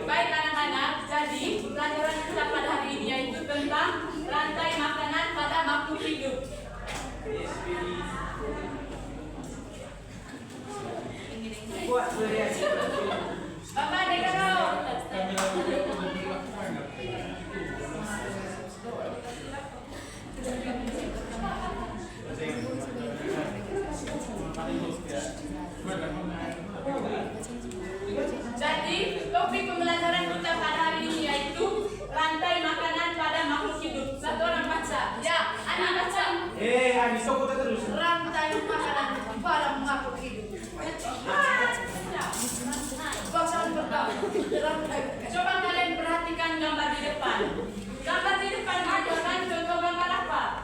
Baik anak-anak, jadi pelajaran kita pada hari ini yaitu tentang rantai makanan pada makhluk hidup. Bapak Dekaro. Jadi topik pembelajaran kita pada hari ini yaitu rantai makanan pada makhluk hidup. Satu orang baca. Ya, Ani baca. Ani sokot terus. Rantai makanan pada makhluk hidup. Coba kalian perhatikan gambar di depan. Gambar di depan merupakan contoh gambar apa?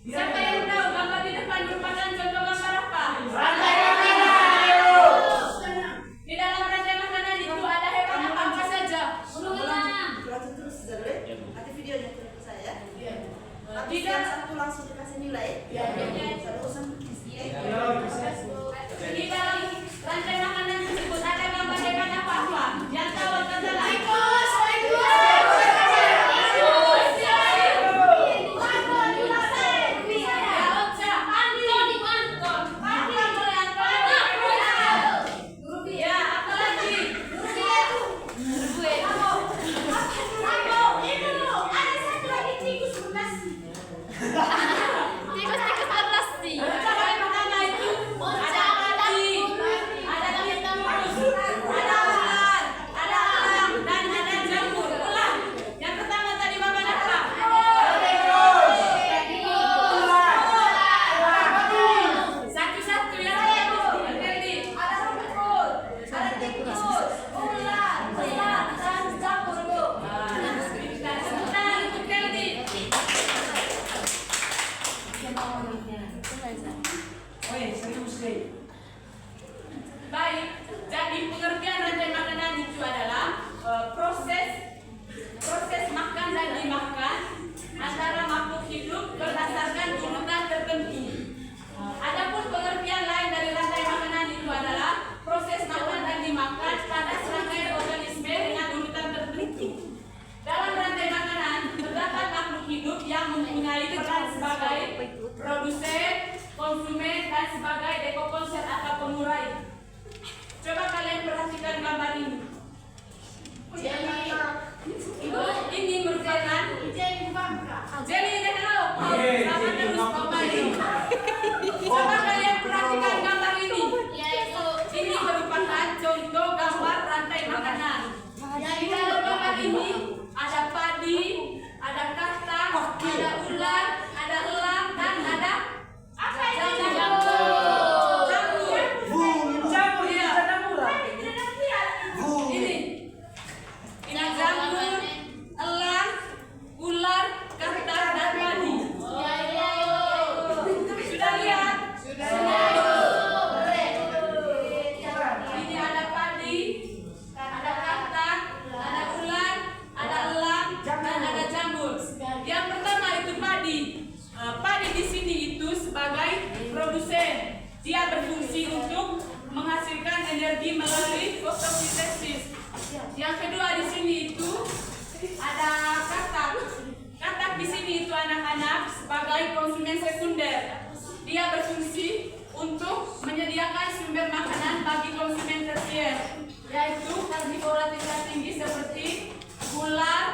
Siapa yang tahu gambar di depan merupakan contoh gambar apa? Rantai makanan. Di dalam rantai makanan itu ada hewan apa saja? Tidak satu langsung dikasih nilai. Di dalam rantai makanan tersebut ada gambar hewan apa? Yang tahu adalah baik. Jadi pengertian rantai makanan itu adalah proses makan dan dimakan antara makhluk hidup berdasarkan urutan tertentu. Adapun pengertian lain dari rantai makanan itu adalah proses makan dan dimakan pada serangkaian organisme dengan urutan tertentu. Dalam rantai makanan terdapat makhluk hidup yang mempunyai peran sebagai produsen, konsumen, dan sebagai dekomposer atau pengurai. Coba kalian perhatikan gambar ini. Ini merupakan Jelly Dekaro. Sama terus Bapak ini. Coba kalian perhatikan gambar ini. Ini merupakan contoh gambar rantai makanan. Di dalam gambar ini ada padi, ada kacang, ada ular, ada elang, dan ada apa ini? Ini jamur, elang, ular, kacang, dan padi. Sudah lihat? Ini ada padi, ada kacang, ada ular, ada elang, dan ada jamur. Yang pertama itu padi. Padi di sini itu sebagai produsen. Dia berfungsi untuk menghasilkan energi melalui fotosintesis. Yang kedua di sini itu ada katak. Katak di sini itu anak-anak sebagai konsumen sekunder. Dia berfungsi untuk menyediakan sumber makanan bagi konsumen tersier, yaitu karnivora tingkat tinggi seperti ular,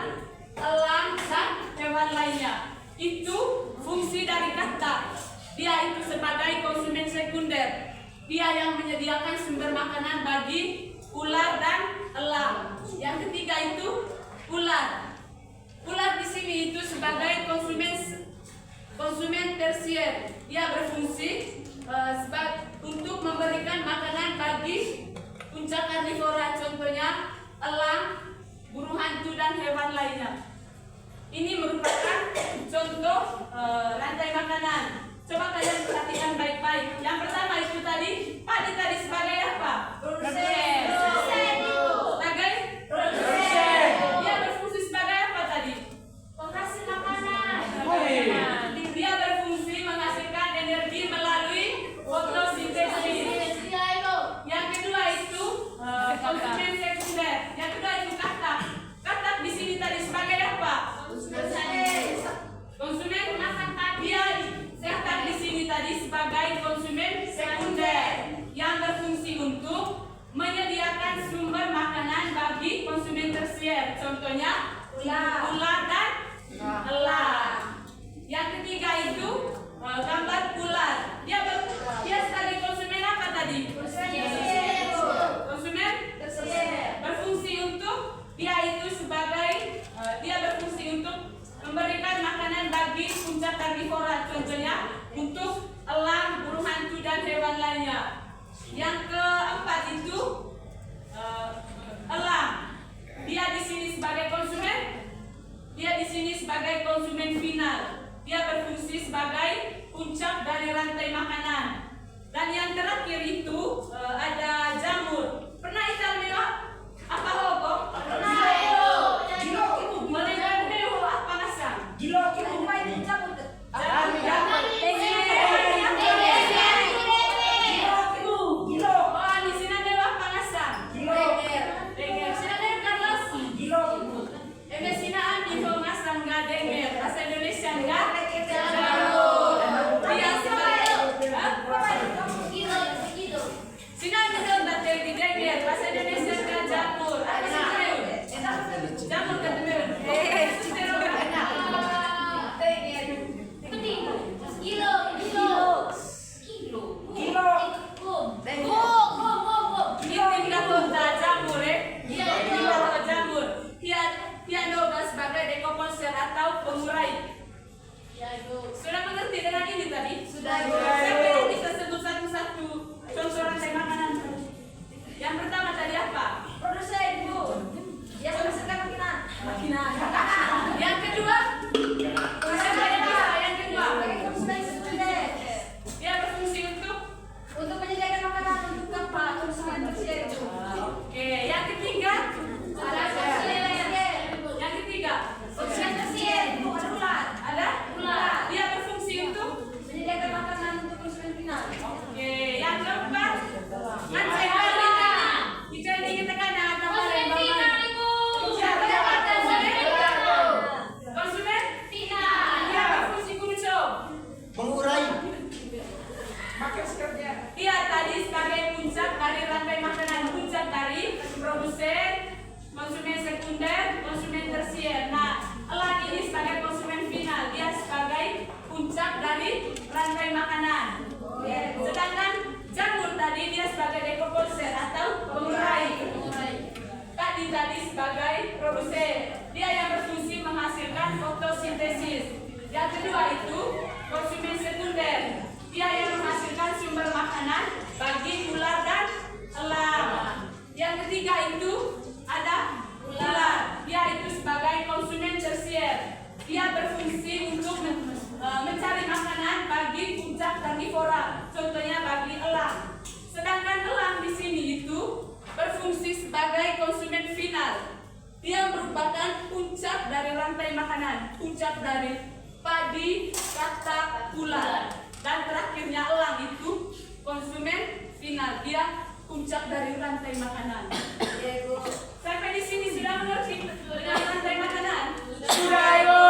elang, dan hewan lainnya. Itu fungsi dari katak. Dia itu sebagai konsumen sekunder. Dia yang menyediakan sumber makanan bagi ular dan elang. Yang ketiga itu ular. Ular di sini itu sebagai konsumen tersier. Dia berfungsi untuk memberikan makanan bagi puncak karnivora, contohnya elang, burung hantu dan hewan lainnya. Ini merupakan contoh rantai makanan. Coba kalian perhatikan baik-baik. Yang pertama itu tadi, padi tadi sebagai apa? Produsen. Sebagai produsen. Dia berfungsi sebagai apa tadi? Penghasil makanan. Dia berfungsi menghasilkan energi melalui fotosintesis. Yang kedua itu konsumen sekunder. Yang kedua itu katak. Katak di sini tadi sebagai apa? Konsumen makan tadi. Katak di sini tadi sebagai konsumen sekunder yang berfungsi untuk menyediakan sumber makanan bagi konsumen tersier. Contohnya ular dan elang. Yang ketiga itu gambar ular. Dia sebagai konsumen apa tadi? Konsumen berfungsi untuk dia berfungsi untuk memberikan makanan bagi puncak karnivora. Contohnya untuk elang, burung hantu dan hewan lainnya. Yang keempat itu elang. Dia di sini sebagai konsumen. Dia di sini sebagai konsumen final. Dia berfungsi sebagai puncak dari rantai makanan. Dan yang terakhir itu ada jamur. Pernah ikan mewah? Apa hobo? Pernah. Melihat mewah apa nasang? Sudah mengerti dengan ini tadi? Sudah. Saya bisa sebut satu-satu contoh rantai makanan. Yang pertama tadi apa? Produsen, Bu. Dia menghasilkan makinan. Yang kedua? Yang kedua? Dia berfungsi untuk menyediakan makanan untuk apa? Konsumen tersier. Oke. Yang ketiga? Yang ketiga? Konsumen tersier. Ada ular. Dia berfungsi untuk menyediakan makanan untuk konsumen final. Oke, yang keempat, rantai makanan. Kita ingin tekan ada konsumen final, Ibu. Konsumen final. Dia berfungsi kunci mengurai. Dia tadi sebagai puncak dari rantai makanan, puncak dari produsen, konsumen sekunder, konsumen tersier. Nah, elang ini sebagai konsumen final, dia sebagai puncak dari rantai makanan. Sedangkan jamur tadi dia sebagai dekomposer atau pengurai. Tadi sebagai produsen, dia yang berfungsi menghasilkan fotosintesis. Yang kedua itu konsumen sekunder, dia yang menghasilkan sumber makanan bagi ular dan elang. Yang ketiga itu ada ular, dia itu sebagai konsumen tersier. Dia berfungsi untuk mencari makanan bagi puncak karnivora, contohnya bagi elang. Sedangkan elang di sini itu berfungsi sebagai konsumen final. Dia merupakan puncak dari rantai makanan, puncak dari padi, katak, ular. Dan terakhirnya elang itu konsumen final. Dia puncak dari rantai makanan. Sampai di sini sudah mengerti dengan rantai makanan? Sudah, Ibu.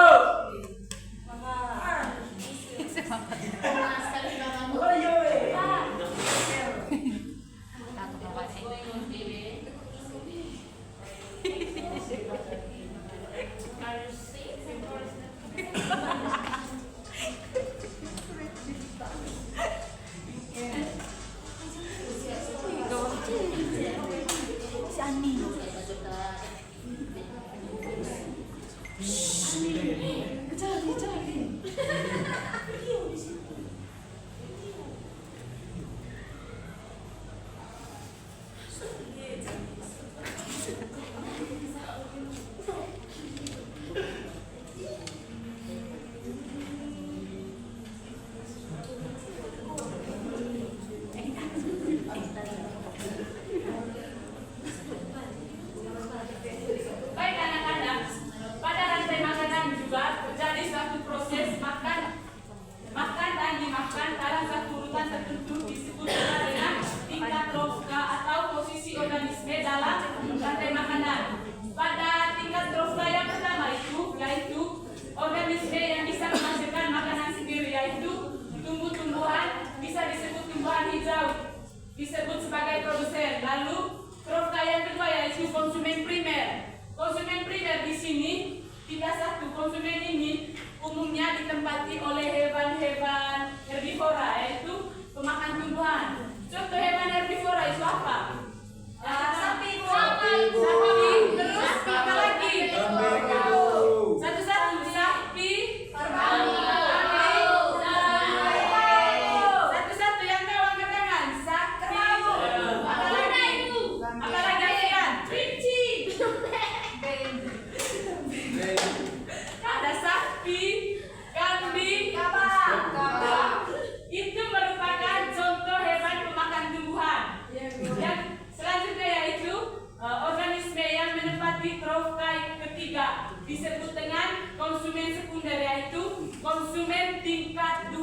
disebut dengan konsumen sekunder, yaitu konsumen tingkat 2.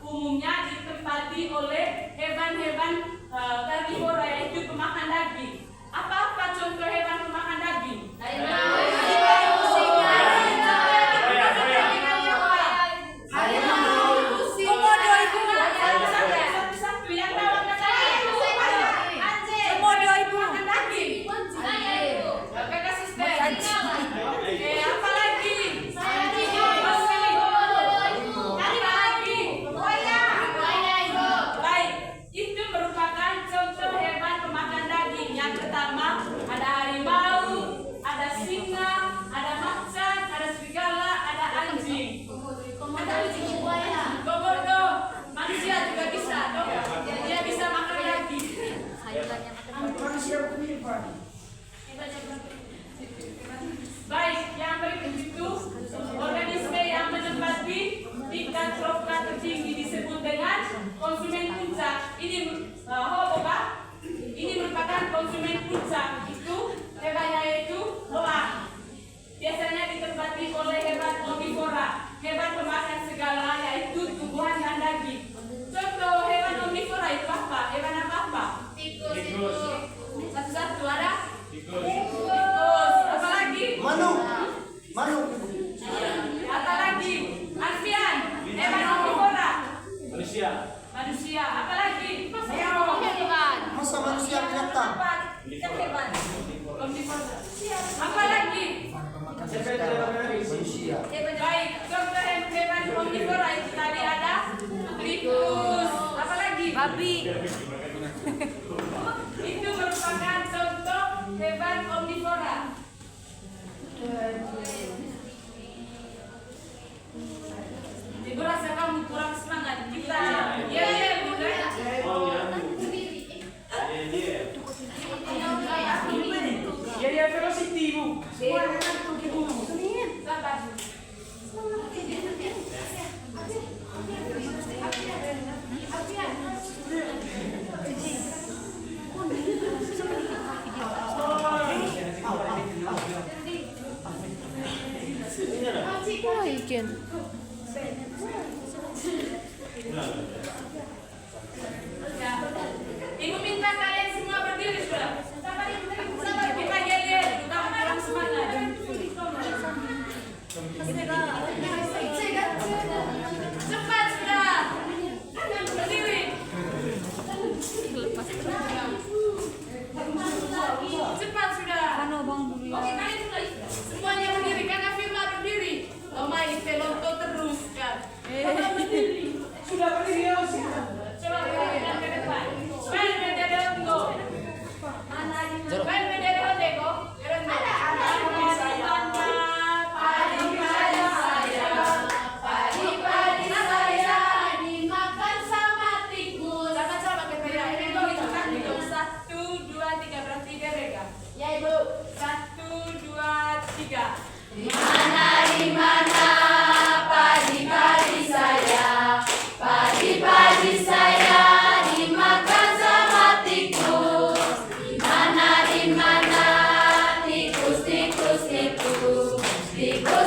Umumnya ditempati oleh hewan-hewan karnivora, yaitu pemakan daging. Apa contoh hewan pemakan daging? Satu-satu yang tahu katanya. Komodo itu makan daging. Kakak asisten. Oke, apa lagi? Baik, itu merupakan contoh hewan pemakan daging. Yang pertama ada harimau, ada singa, ada macan, ada serigala, ada anjing. Komodo, manusia juga bisa, dong. Dia bisa makan daging. Baik, yang berikut itu organisme yang menempati tingkat trofka tertinggi disebut dengan konsumen puncak. Ini ini merupakan konsumen puncak. Itu hewannya yaitu elang. Biasanya ditempati oleh hewan omnivora, hewan pemakan segala, yaitu tumbuhan dan daging. Contoh hewan omnivora itu apa? Hewan apa? Tikus. Satu-satu ada? Tikus. Tikus. Apa lagi? Manuk. Apa lagi? Alfian, hewan omnivora. Manusia. Manusia. Apa lagi? Masa manusia binatang? Omnivora. Apa lagi? Manusia. Baik, contoh hewan omnivora itu tadi ada tikus. Apa lagi? Babi. Itu merupakan contoh hewan omnivora. Ibu rasa kamu kurang semangat. Kita Bunda. Ya velocity, Bu. Sabar. Ya. Ibu minta kalian semua berdiri sudah. Sabar, Ibu. Kita yel-yel, kita kurang semangat. Cepat sudah. Berdiri. Cepat sudah. Oke, kalian semuanya berdiri. Kakak Firma berdiri. Main pelonto terus kan. Berdiri. Sudah berdiri ya, sih. Coba kita ke depan. Baik, bendera Ondo. Baik, bendera Ondo. Padi-padi saya dimakan sama tikus. Sama-sama kita ya. Ini kok itu kan itu. 1, 2, 3 berarti dereka. Ya Ibu. 1, 2, 3. Di mana padi-padi saya. Padi-padi saya dimakan sama tikus. Di mana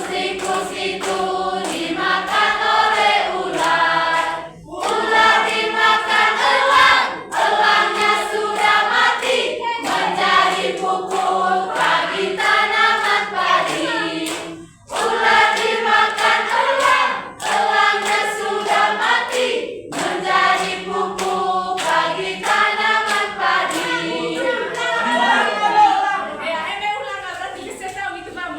tikus itu dimakan oleh ular. Ular dimakan elang, elangnya sudah mati menjadi pupuk bagi tanaman padi. Ular dimakan elang, elangnya sudah mati menjadi pupuk bagi tanaman padi. Ular berarti bisa tahu itu kamu.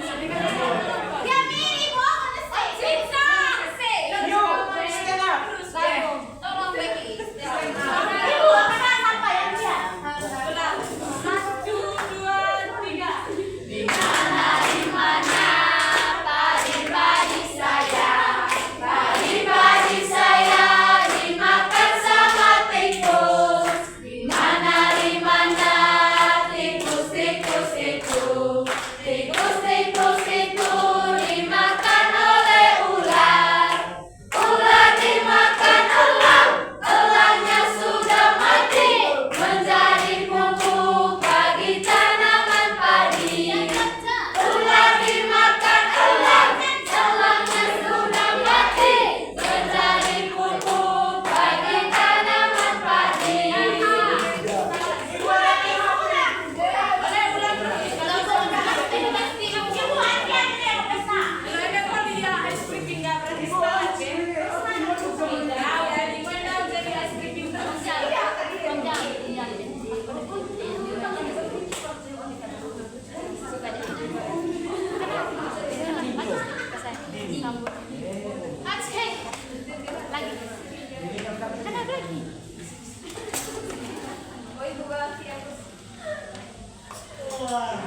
Baik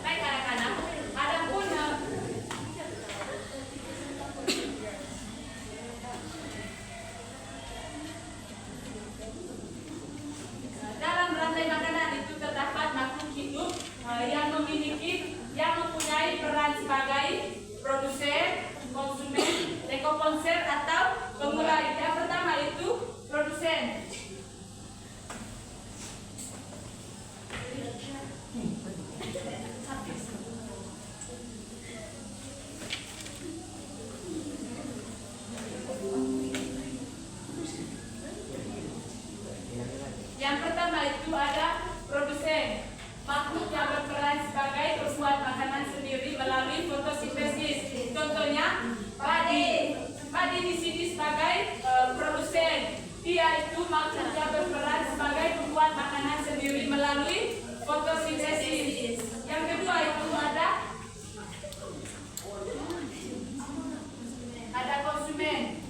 anak-anak, adapun dalam rantai makanan itu terdapat makhluk hidup yang mempunyai peran sebagai produsen, konsumen, dekomposer atau pengurai. Yang pertama itu produsen. Yang pertama itu ada produsen, makhluk yang berperan sebagai pembuat makanan sendiri melalui fotosintesis. Contohnya padi. Padi di sini sebagai produsen. Dia itu makhluk yang berperan sebagai pembuat makanan sendiri melalui fotosintesis. Yang kedua itu ada konsumen.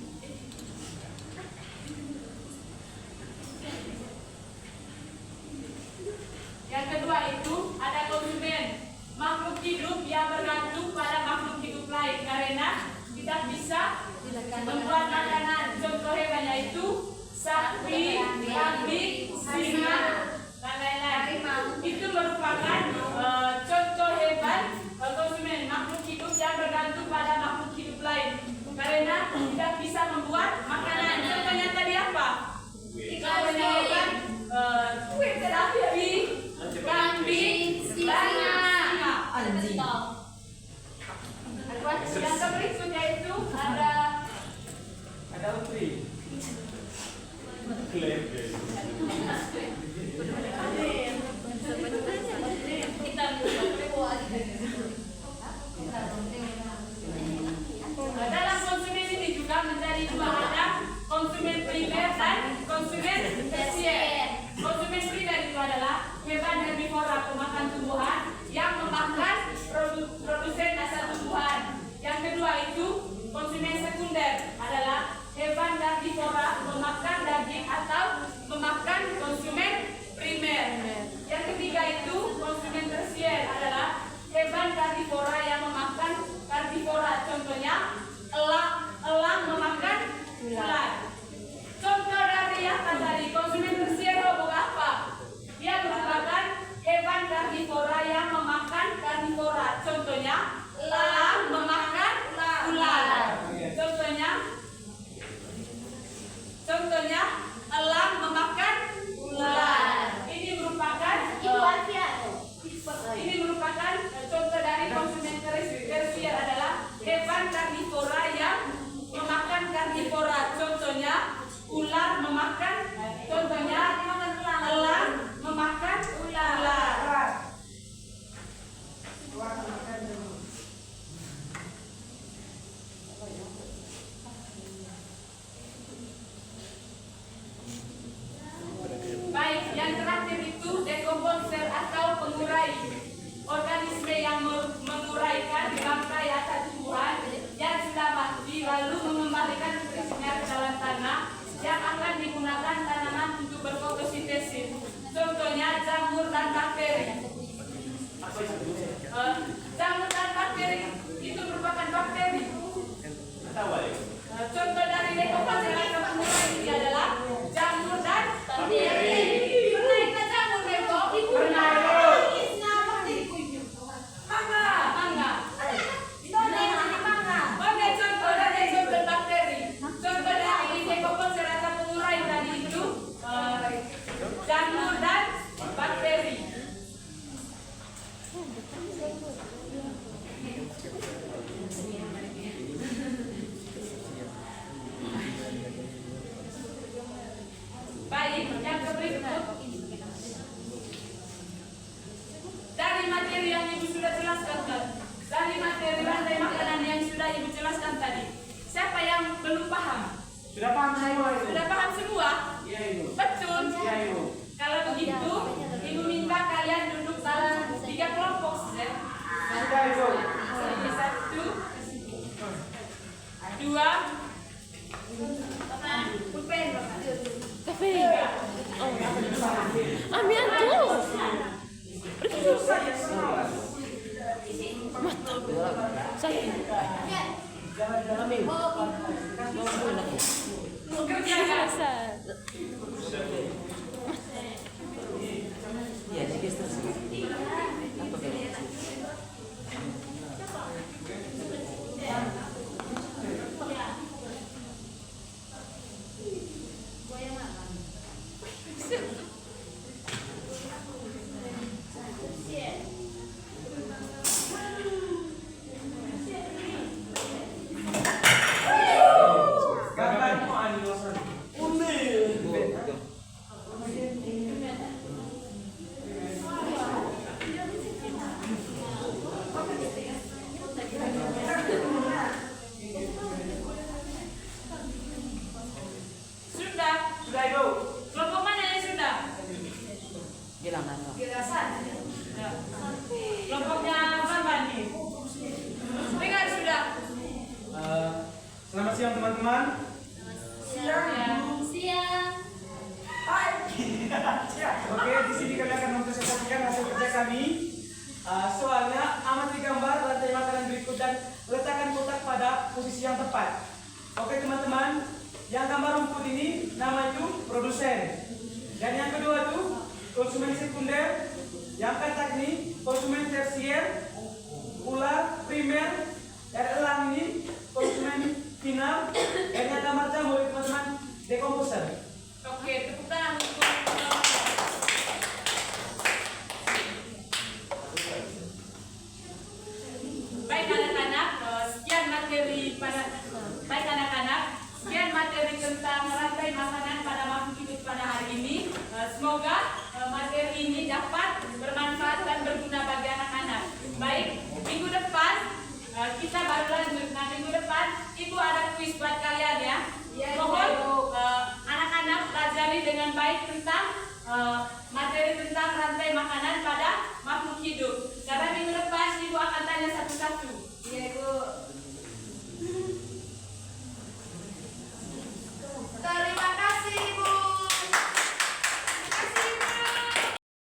Yang kedua itu ada konsumen, makhluk hidup yang bergantung pada makhluk hidup lain karena tidak bisa membuat makanan. Contoh hewannya itu sapi, kambing, singa, dan lain-lain. Itu merupakan contoh hewan konsumen, makhluk hidup yang bergantung pada makhluk hidup lain karena tidak bisa membuat makanan. Contohnya tadi apa? Contohnya hewan sapi, kambing, singa. Yang berikutnya itu Ada putri. Klaim. Dalam konsumen ini juga menjadi dua, ada konsumen primer dan konsumen tersier. Konsumen primer itu adalah hewan herbivora pemakan tumbuhan yang memakan produsen dasar tumbuhan. Yang kedua itu konsumen sekunder adalah hewan karnivora memakan daging atau memakan konsumen primer. Yang ketiga itu konsumen tersier adalah hewan karnivora yang memakan karnivora. Contohnya elang memakan ular. Contoh dari apa tadi? Konsumen tersier apa? Dia merupakan hewan karnivora yang memakan karnivora. Contohnya elang memakan ular. Contohnya elang memakan ular. Ini merupakan contoh dari konsumen tersier adalah hewan karnivora yang memakan karnivora. Contohnya ular memakan. Contohnya elang memakan ular. Baik, yang terakhir itu dekomposer atau pengurai. Organisme yang menguraikan bangkai atau tumbuhan yang sudah mati lalu mengembalikan nutrisinya ke dalam tanah yang akan digunakan tanaman untuk berfotosintesis. Contohnya jamur dan bakteri. Jamur dan bakteri itu merupakan bakteri. Contoh dari dekomposer atau pengurai ini adalah jamur dan bakteri. Pernah kita jamur bego? Pernah. Mangga. Oke, contoh dari jamur bakteri. Contoh dari dekomposer atau pengurai tadi itu jamur dan bakteri. Baik, yang berikut dari materi yang Ibu sudah jelaskan tadi, dari materi rantai makanan yang sudah Ibu jelaskan tadi, siapa yang belum paham? Sudah paham semua itu? Sudah paham semua? Iya Ibu. Betul? Iya Ibu. Kalau begitu, Ibu minta kalian duduk dalam 3 kelompok saja. Sudah Ibu. 1, 2, 3. Amian tuh. Sakit. Biasa. Gambar mo ano sa Sudah. Sudah go. Kelompok mana yang sudah? Gerasan. Kelompoknya Farban nih. Dengar sudah. Selamat siang teman-teman. Siang. Siang. Oke, di sini kami akan mempresentasikan hasil kerja kami. Soalnya amati gambar lantai makanan berikut dan letakkan kotak pada posisi yang tepat. Oke teman-teman, yang gambar rumput ini nama itu produsen. Dan yang kedua itu konsumen sekunder. Yang kotak ini konsumen tersier. Ular primer. Dan elang ini konsumen final. Dan yang gambar jamur teman-teman dekomposer. Oke, tepuk tangan untuk baik anak-anak, sekian materi tentang rantai makanan pada makhluk hidup pada hari ini. Semoga materi ini dapat bermanfaat dan berguna bagi anak-anak. Baik, minggu depan kita baru lanjut. Nah, minggu depan Ibu ada kuis buat kalian ya. Mohon anak-anak pelajari dengan baik tentang materi tentang rantai makanan pada makhluk hidup. Karena minggu depan Ibu akan tanya satu-satu. Iya, Ibu. Terima